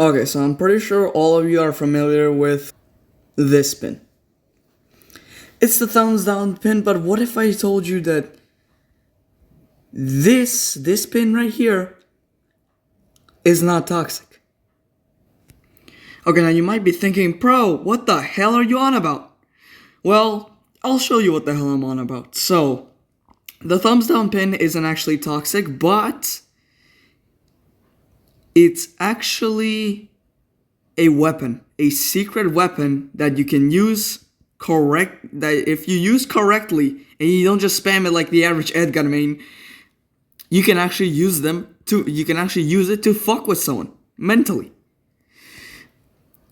Okay, so I'm pretty sure all of you are familiar with this pin. It's the thumbs down pin, but what if I told you that this pin right here is not toxic? Okay, now you might be thinking, Pro, what the hell are you on about? Well, I'll show you what the hell I'm on about. So, the thumbs down pin isn't actually toxic, but it's actually a weapon, a secret weapon that you can use that if you use correctly and you don't just spam it like the average Edgar main, you can actually use it to fuck with someone mentally.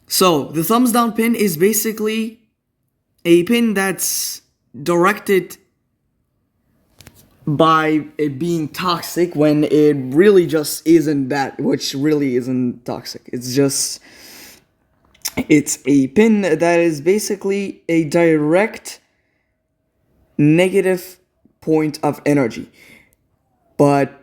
So the thumbs down pin is basically a pin that's directed by it being toxic when it really just isn't that, which really isn't toxic. It's a pin that is basically a direct negative point of energy. But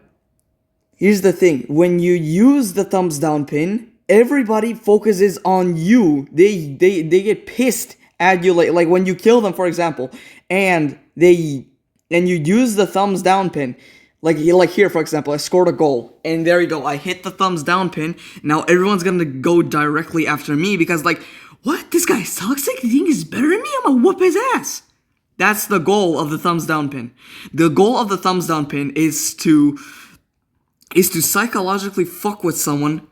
here's the thing, when you use the thumbs down pin, everybody focuses on you. They get pissed at you, like when you kill them, for example, and you use the thumbs down pin. Like here, for example, I scored a goal, and there you go, I hit the thumbs down pin. Now everyone's gonna go directly after me because, like, what? This guy's toxic? You think he's better than me? I'm gonna whoop his ass. That's the goal of the thumbs down pin. The goal of the thumbs down pin is to psychologically fuck with someone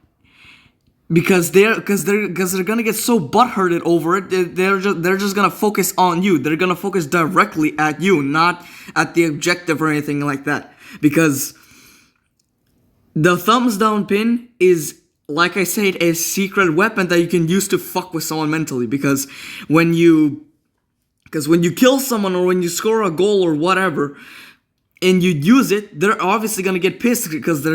because they're gonna get so butthurted over it. They're just gonna focus on you. They're gonna focus directly at you, not at the objective or anything like that. Because the thumbs down pin is, like I said, a secret weapon that you can use to fuck with someone mentally. Because when you kill someone or when you score a goal or whatever, and you use it, they're obviously gonna get pissed because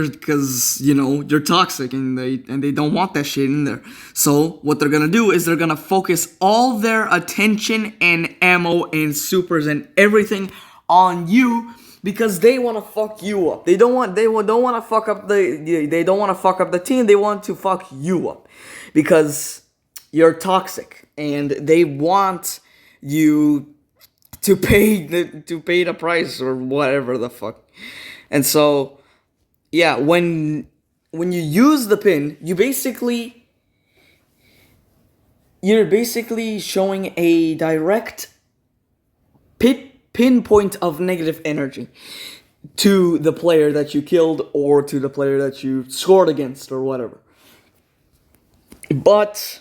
you're toxic and they don't want that shit in there. So what they're gonna do is they're gonna focus all their attention and ammo and supers and everything on you because they want to fuck you up. They don't want to fuck up the team. They want to fuck you up because you're toxic and they want you to pay the price or whatever the fuck. And so yeah, when you use the pin, you're basically showing a direct pinpoint of negative energy to the player that you killed or to the player that you scored against or whatever. But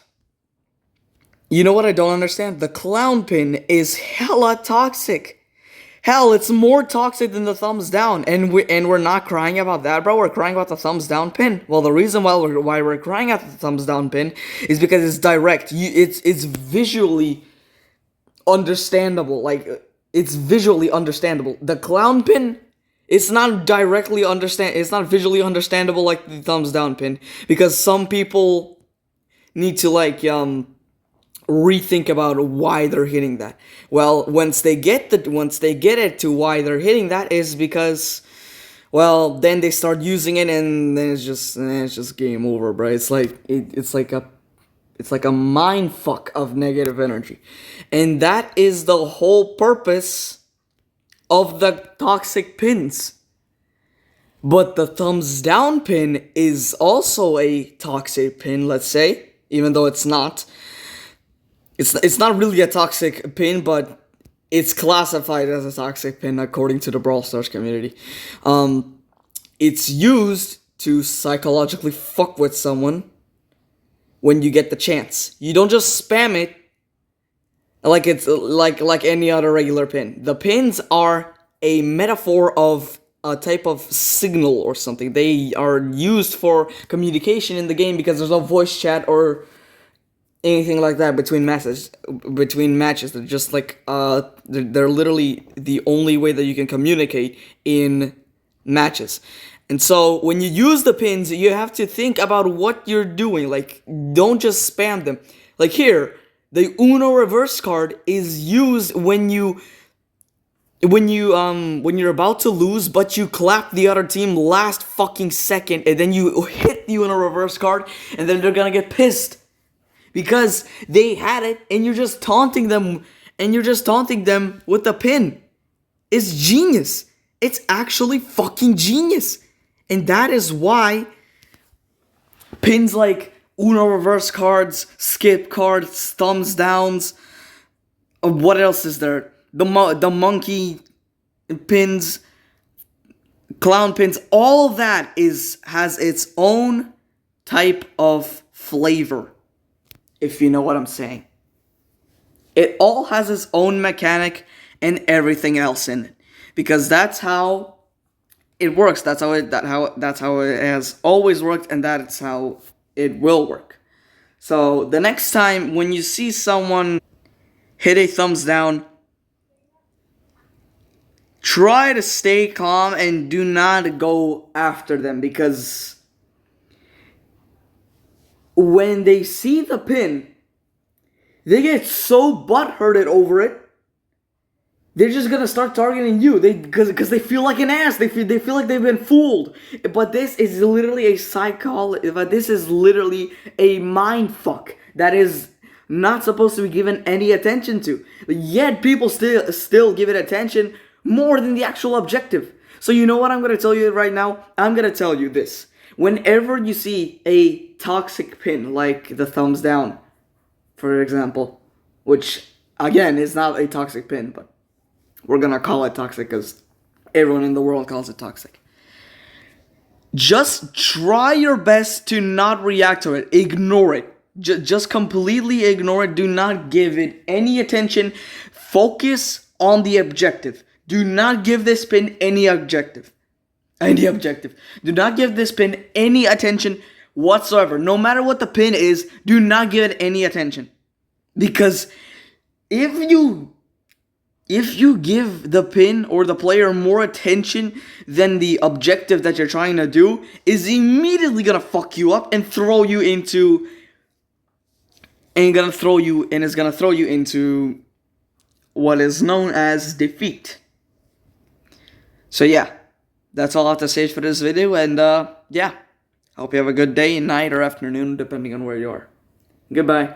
you know what I don't understand? The clown pin is hella toxic. Hell, it's more toxic than the thumbs down, and we're not crying about that, bro. We're crying about the thumbs down pin. Well, the reason why we're crying at the thumbs down pin is because it's direct. It's visually understandable. Like, it's visually understandable. The clown pin, it's not It's not visually understandable like the thumbs down pin because some people need to rethink about why they're hitting that. Well, once they get it to why they're hitting that is because, well, then they start using it and then it's just game over, bro. It's like a mind fuck of negative energy. And that is the whole purpose of the toxic pins. But the thumbs down pin is also a toxic pin, let's say, even though it's not. It's not really a toxic pin, but it's classified as a toxic pin according to the Brawl Stars community. It's used to psychologically fuck with someone when you get the chance. You don't just spam it like it's like any other regular pin. The pins are a metaphor of a type of signal or something. They are used for communication in the game because there's no voice chat or anything like that between matches. They're just they're literally the only way that you can communicate in matches. And so when you use the pins, you have to think about what you're doing. Like, don't just spam them. Like here, the Uno reverse card is used when you when you're about to lose, but you clap the other team last fucking second, and then you hit you in a reverse card, and then they're gonna get pissed because they had it, and you're just taunting them, with the pin. It's genius. It's actually fucking genius, and that is why pins like Uno reverse cards, skip cards, thumbs downs. What else is there? The monkey pins, clown pins, all that has its own type of flavor, if you know what I'm saying. It all has its own mechanic and everything else in it, because that's how it works. That's how it has always worked, and that's how it will work. So the next time when you see someone hit a thumbs down, try to stay calm and do not go after them, because when they see the pin, they get so butthurted over it, they're just gonna start targeting you. Because they feel like an ass. They feel like they've been fooled. But this is literally this is literally a mind fuck that is not supposed to be given any attention to. Yet people still give it attention more than the actual objective. So you know what I'm going to tell you right now? I'm going to tell you this. Whenever you see a toxic pin, like the thumbs down, for example, which, again, is not a toxic pin, but we're going to call it toxic because everyone in the world calls it toxic. Just try your best to not react to it. Ignore it. Just completely ignore it. Do not give it any attention. Focus on the objective. Do not give this pin any objective. Do not give this pin any attention whatsoever. No matter what the pin is, do not give it any attention. Because if you give the pin or the player more attention than the objective that you're trying to do, is immediately gonna fuck you up and throw you into what is known as defeat. So yeah, that's all I have to say for this video, and yeah, hope you have a good day, night, or afternoon, depending on where you are. Goodbye.